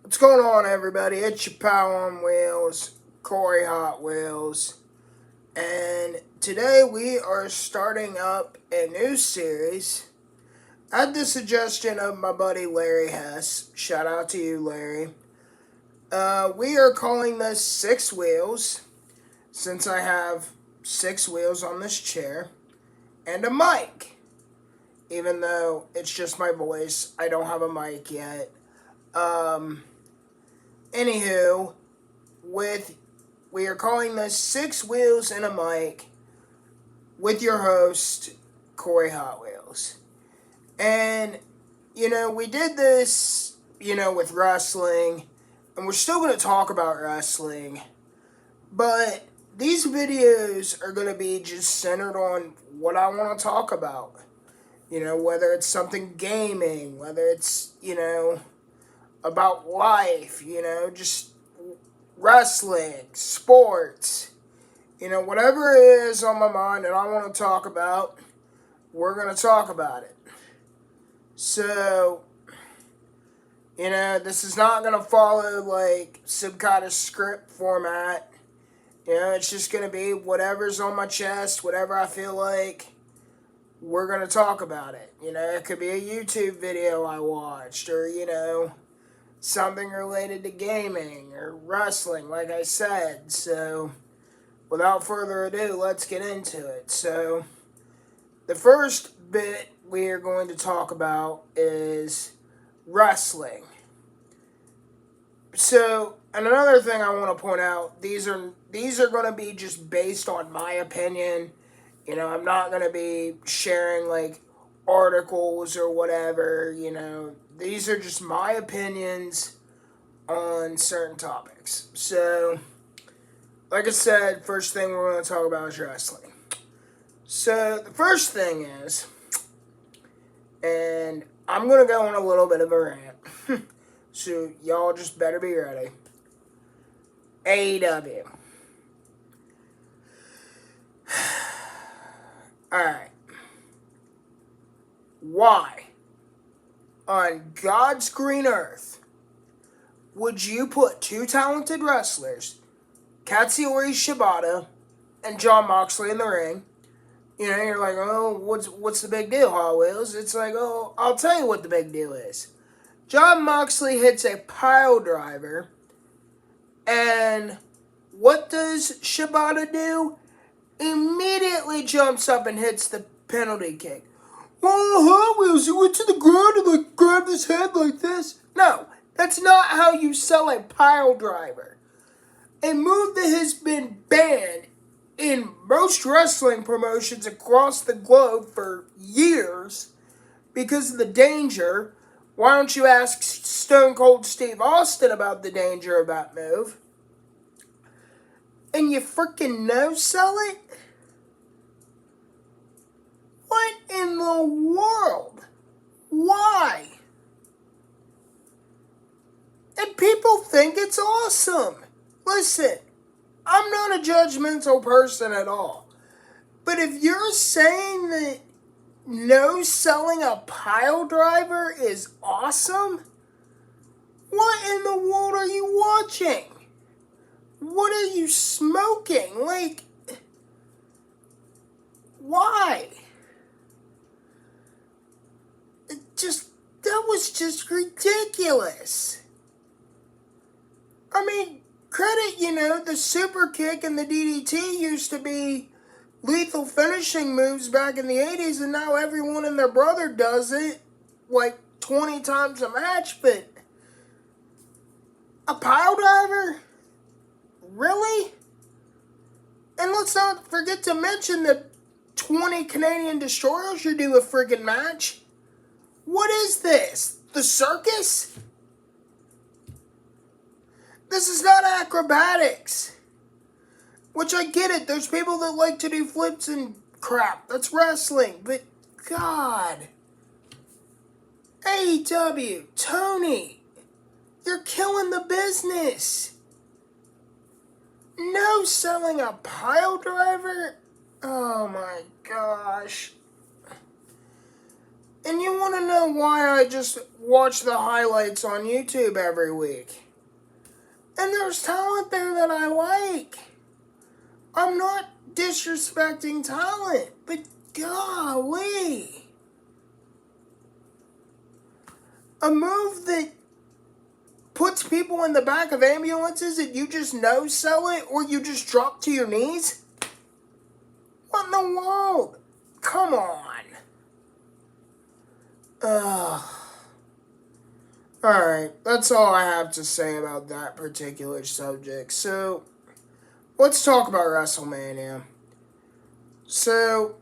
What's going on, everybody? It's your pal on Wheels, Corey Hot Wheels, and today we are starting up a new series at the suggestion of my buddy Larry Hess. Shout out to you, Larry. We are calling this Six Wheels, since I have six wheels on this chair and a mic. Even though it's just my voice, I don't have a mic yet. Anywho, we are calling this Six Wheels and a Mic with your host, Corey Hot Wheels. And, we did this, with wrestling, and we're still going to talk about wrestling, but these videos are going to be just centered on what I want to talk about. Whether it's something gaming, whether it's, about life, just wrestling, sports, whatever it is on my mind that I want to talk about, we're going to talk about it. So, this is not going to follow like some kind of script format. It's just going to be whatever's on my chest, whatever I feel like, we're going to talk about it. It could be a YouTube video I watched, or, something related to gaming or wrestling, like I said. So, without further ado, let's get into it. So, the first bit we are going to talk about is wrestling. So, and another thing I want to point out, these are going to be just based on my opinion. I'm not going to be sharing like articles or whatever, These are just my opinions on certain topics. So, like I said, first thing we're going to talk about is wrestling. So, the first thing is, and I'm going to go on a little bit of a rant. So, y'all just better be ready. AEW. Alright. Why, on God's green earth, would you put two talented wrestlers, Katsuyori Shibata and Jon Moxley, in the ring? You're like, oh, what's the big deal, Hot Wheels? It's like, oh, I'll tell you what the big deal is. Jon Moxley hits a pile driver, and what does Shibata do? Immediately jumps up and hits the penalty kick. Oh, Hot Wheels, he went to the ground and like grabbed his head like this. No, that's not how you sell a pile driver. A move that has been banned in most wrestling promotions across the globe for years because of the danger. Why don't you ask Stone Cold Steve Austin about the danger of that move? And you freaking no-sell it? What in the world? Why? And people think it's awesome. Listen, I'm not a judgmental person at all. But if you're saying that no-selling a pile driver is awesome, what in the world are you watching? What are you smoking? Like, why? That was just ridiculous. I mean, credit, the super kick and the DDT used to be lethal finishing moves back in the 80s, and now everyone and their brother does it like 20 times a match, but a pile driver? Really? And let's not forget to mention the 20 Canadian destroyers you do a friggin' match. What is this? The circus? This is not acrobatics. Which I get it. There's people that like to do flips and crap. That's wrestling. But, God. AEW, Tony, you're killing the business. No selling a pile driver? Oh my gosh. And you want to know why I just watch the highlights on YouTube every week. And there's talent there that I like. I'm not disrespecting talent, but golly. A move that puts people in the back of ambulances that you just know sell it or you just drop to your knees? What in the world? Come on. Ugh. Alright, that's all I have to say about that particular subject. So, let's talk about WrestleMania. So,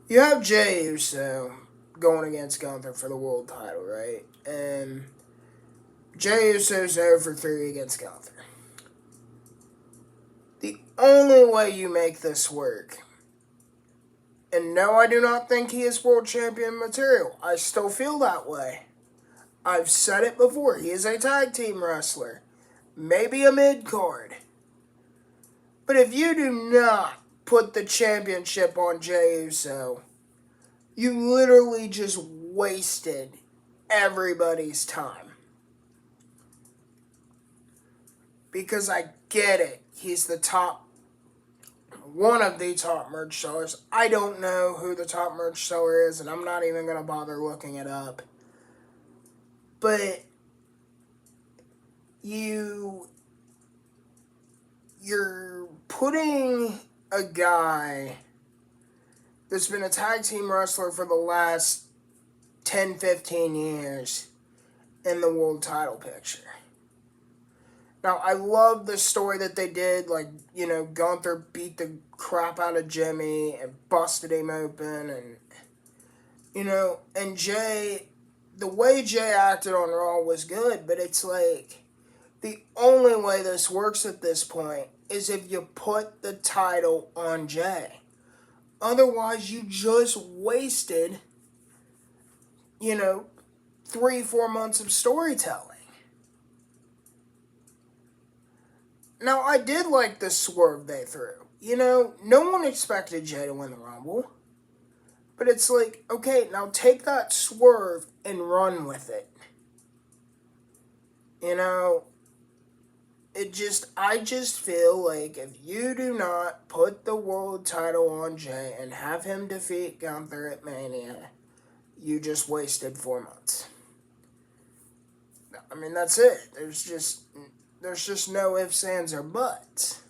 you have Jey Uso going against Gunther for the world title, right? And Jey Uso's over 3 against Gunther. The only way you make this work, and no, I do not think he is world champion material. I still feel that way. I've said it before. He is a tag team wrestler. Maybe a mid-card. But if you do not put the championship on Jey Uso, you literally just wasted everybody's time. Because I get it. He's the top, one of the top merch sellers. I don't know who the top merch seller is, and I'm not even going to bother looking it up. But you're putting a guy that's been a tag team wrestler for the last 10, 15 years in the world title picture. Now, I love the story that they did. Like, Gunther beat the crap out of Jimmy and busted him open. And Jey, the way Jey acted on Raw was good. But it's like, the only way this works at this point is if you put the title on Jey. Otherwise, you just wasted, 3-4 months of storytelling. Now, I did like the swerve they threw. No one expected Jey to win the Rumble. But it's like, okay, now take that swerve and run with it. I just feel like if you do not put the world title on Jey and have him defeat Gunther at Mania, you just wasted 4 months. I mean, that's it. There's just no ifs, ands, or buts.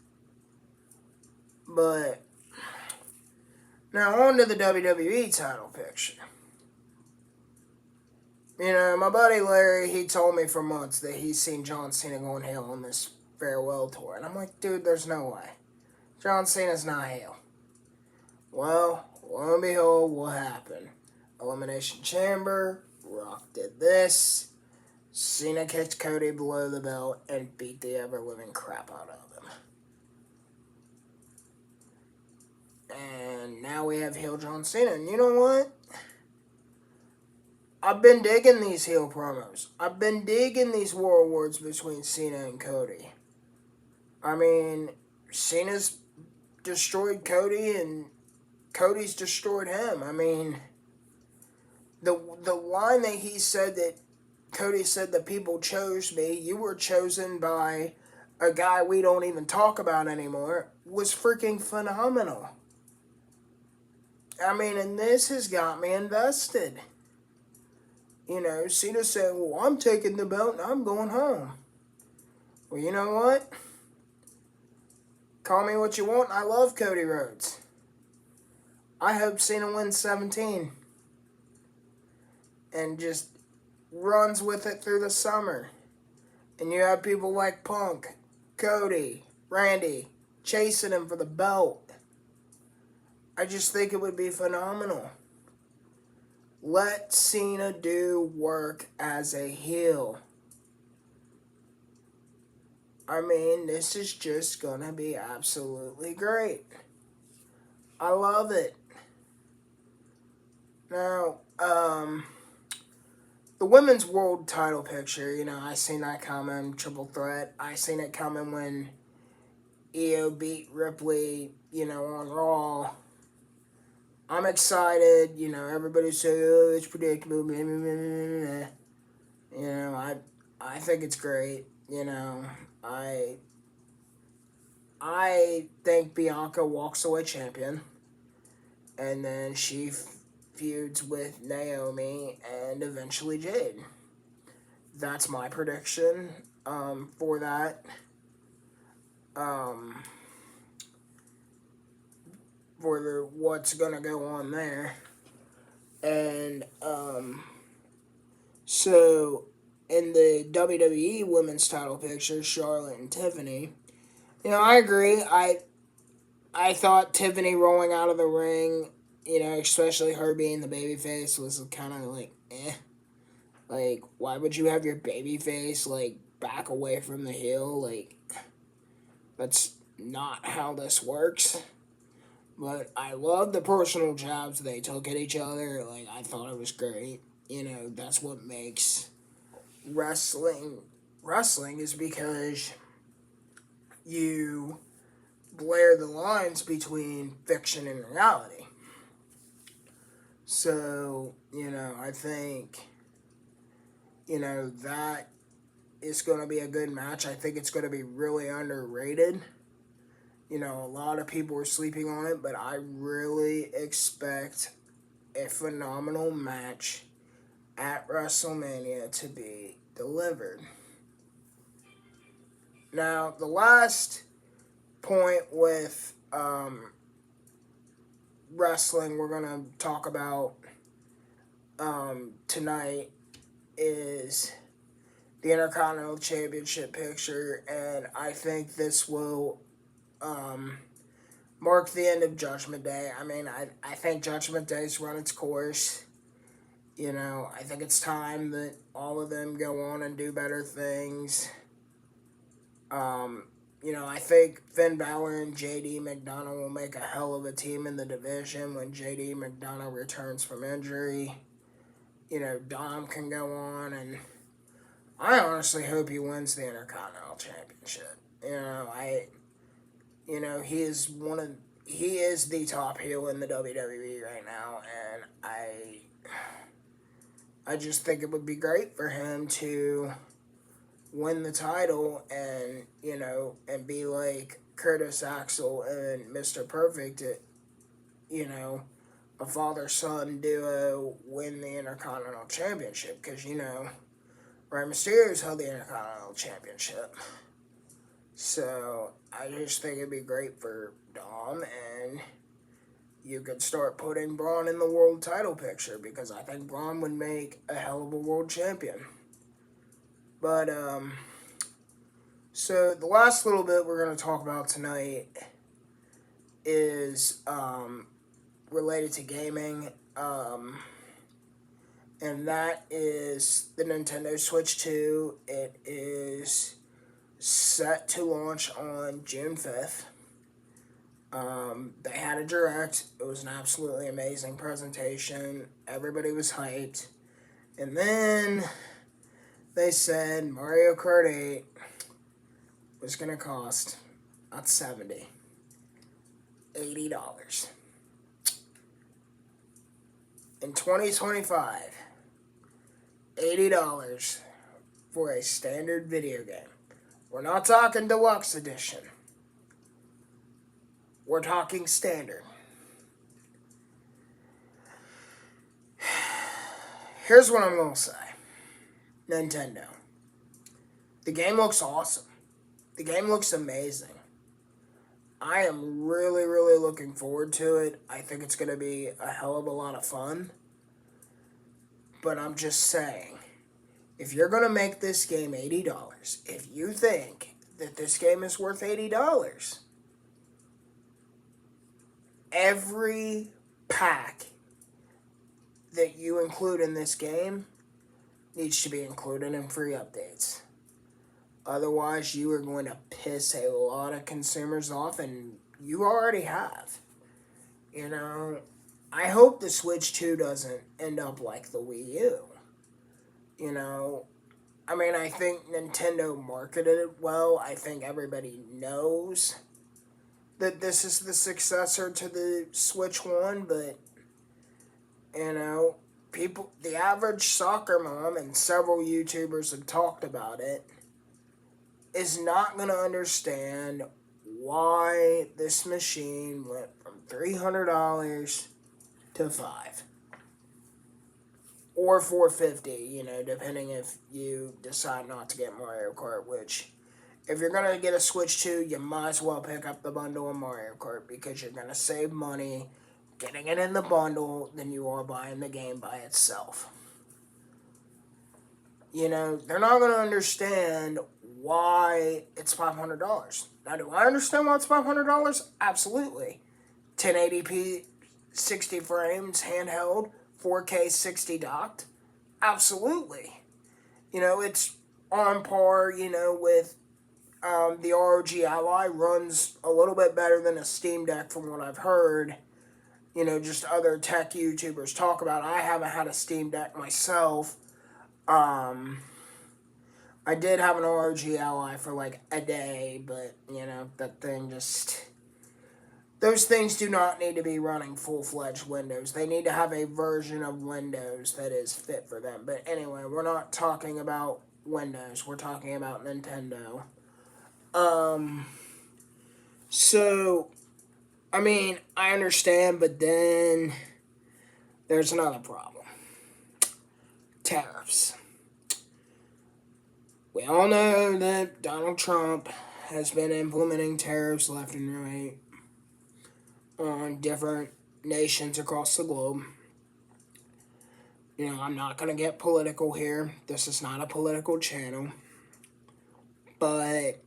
But now on to the WWE title picture. My buddy Larry, he told me for months that he's seen John Cena going heel on this farewell tour. And I'm like, dude, there's no way. John Cena's not heel. Well, lo and behold, what happened? Elimination Chamber, Rock did this. Cena kicked Cody below the belt and beat the ever-living crap out of him. And now we have heel John Cena. And you know what? I've been digging these heel promos. I've been digging these war awards between Cena and Cody. I mean, Cena's destroyed Cody and Cody's destroyed him. I mean, the line that he said that Cody said that people chose me, you were chosen by a guy we don't even talk about anymore, was freaking phenomenal. I mean, and this has got me invested. Cena said, well, I'm taking the belt and I'm going home. Well, you know what? Call me what you want. I love Cody Rhodes. I hope Cena wins 17. And just runs with it through the summer. And you have people like Punk, Cody, Randy, chasing him for the belt. I just think it would be phenomenal. Let Cena do work as a heel. I mean, this is just going to be absolutely great. I love it. Now, the women's world title picture, I seen that coming, triple threat. I seen it coming when Io beat Ripley, on Raw. I'm excited. You know, everybody say, "Oh, it's predictable." Blah, blah, blah, blah, blah. You know, I think it's great. You know, I think Bianca walks away champion, and then she feuds with Naomi and eventually Jade. That's my prediction for that. Um, for the what's gonna go on there, and so in the WWE Women's Title picture, Charlotte and Tiffany. You know, I agree. I thought Tiffany rolling out of the ring, you know, especially her being the babyface, was kind of like, eh. Like, why would you have your babyface, like, back away from the heel? Like, that's not how this works. But I love the personal jabs they took at each other. Like, I thought it was great. You know, that's what makes wrestling is because you blur the lines between fiction and reality. So, you know, I think, you know, that is going to be a good match. I think it's going to be really underrated. You know, a lot of people are sleeping on it, but I really expect a phenomenal match at WrestleMania to be delivered. Now, the last point with wrestling we're going to talk about tonight is the Intercontinental Championship picture, and I think this will mark the end of Judgment Day. I mean, I think Judgment Day's run its course. You know, I think it's time that all of them go on and do better things. You know, I think Finn Balor and JD McDonough will make a hell of a team in the division when JD McDonough returns from injury. You know, Dom can go on, and I honestly hope he wins the Intercontinental Championship. He is the top heel in the WWE right now, and I just think it would be great for him to win the title and, you know, and be like Curtis Axel and Mr. Perfect, you know, a father-son duo win the Intercontinental Championship, because, you know, Rey Mysterio's held the Intercontinental Championship. So, I just think it'd be great for Dom, and you could start putting Braun in the world title picture, because I think Braun would make a hell of a world champion. But, so the last little bit we're going to talk about tonight is, related to gaming, and that is the Nintendo Switch 2. It is set to launch on June 5th. They had a direct. It was an absolutely amazing presentation. Everybody was hyped. And then they said Mario Kart 8 was going to cost not $70, $80. In 2025, $80 for a standard video game. We're not talking deluxe edition. We're talking standard. Here's what I'm going to say. Nintendo. The game looks awesome. The game looks amazing. I am really, really looking forward to it. I think it's going to be a hell of a lot of fun. But I'm just saying, if you're going to make this game $80, if you think that this game is worth $80, every pack that you include in this game needs to be included in free updates. Otherwise, you are going to piss a lot of consumers off, and you already have. You know, I hope the Switch 2 doesn't end up like the Wii U. You know, I mean, I think Nintendo marketed it well. I think everybody knows that this is the successor to the Switch 1, but You know, people, the average soccer mom, and several YouTubers have talked about it, is not going to understand why this machine went from $300 to $5 or $450, you know, depending if you decide not to get Mario Kart, which if you're going to get a Switch 2, you might as well pick up the bundle of Mario Kart because you're going to save money getting it in the bundle than you are buying the game by itself. You know, they're not going to understand why it's $500. Now, do I understand why it's $500? Absolutely. 1080p, 60 frames, handheld, 4K 60 docked? Absolutely. You know, it's on par, you know, with the ROG Ally. Runs a little bit better than a Steam Deck from what I've heard. You know, just other tech YouTubers talk about. I haven't had a Steam Deck myself. I did have an ROG Ally for like a day, but, you know, that thing just... Those things do not need to be running full-fledged Windows. They need to have a version of Windows that is fit for them. But anyway, we're not talking about Windows. We're talking about Nintendo. So, I mean, I understand, but then there's another problem. Tariffs. We all know that Donald Trump has been implementing tariffs left and right on different nations across the globe. You know, I'm not going to get political here. This is not a political channel. But,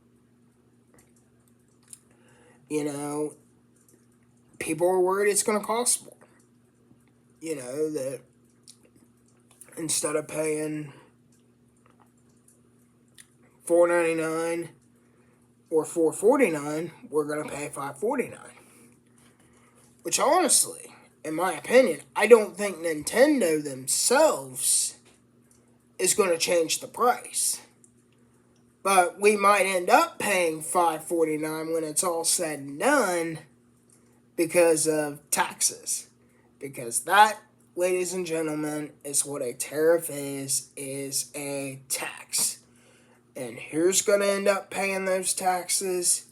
you know, people are worried it's going to cost more. You know, that instead of paying $4.99 or $4.49, we're going to pay $5.49. Which honestly, in my opinion, I don't think Nintendo themselves is going to change the price. But we might end up paying $5.49 when it's all said and done because of taxes. Because that, ladies and gentlemen, is what a tariff is a tax. And who's going to end up paying those taxes?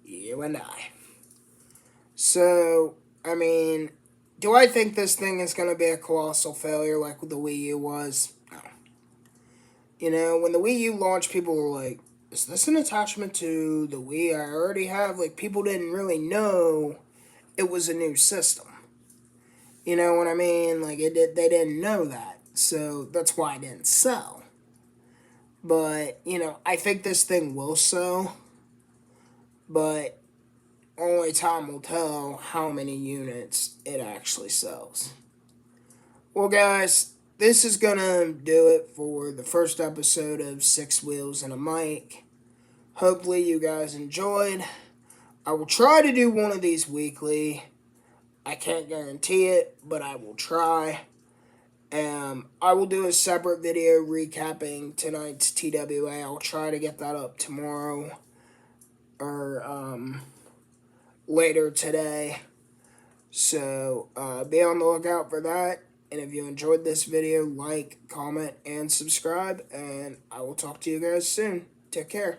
You and I. So, I mean, do I think this thing is going to be a colossal failure like the Wii U was? No. You know, when the Wii U launched, people were like, is this an attachment to the Wii I already have? Like, people didn't really know it was a new system. You know what I mean? Like, they didn't know that. So, that's why it didn't sell. But, you know, I think this thing will sell. But only time will tell how many units it actually sells. Well, guys, this is going to do it for the first episode of 6 Wheels and a Mic. Hopefully you guys enjoyed. I will try to do one of these weekly. I can't guarantee it, but I will try. I will do a separate video recapping tonight's TWA. I'll try to get that up tomorrow or later today. So be on the lookout for that. And if you enjoyed this video, like, comment, and subscribe. And I will talk to you guys soon. Take care.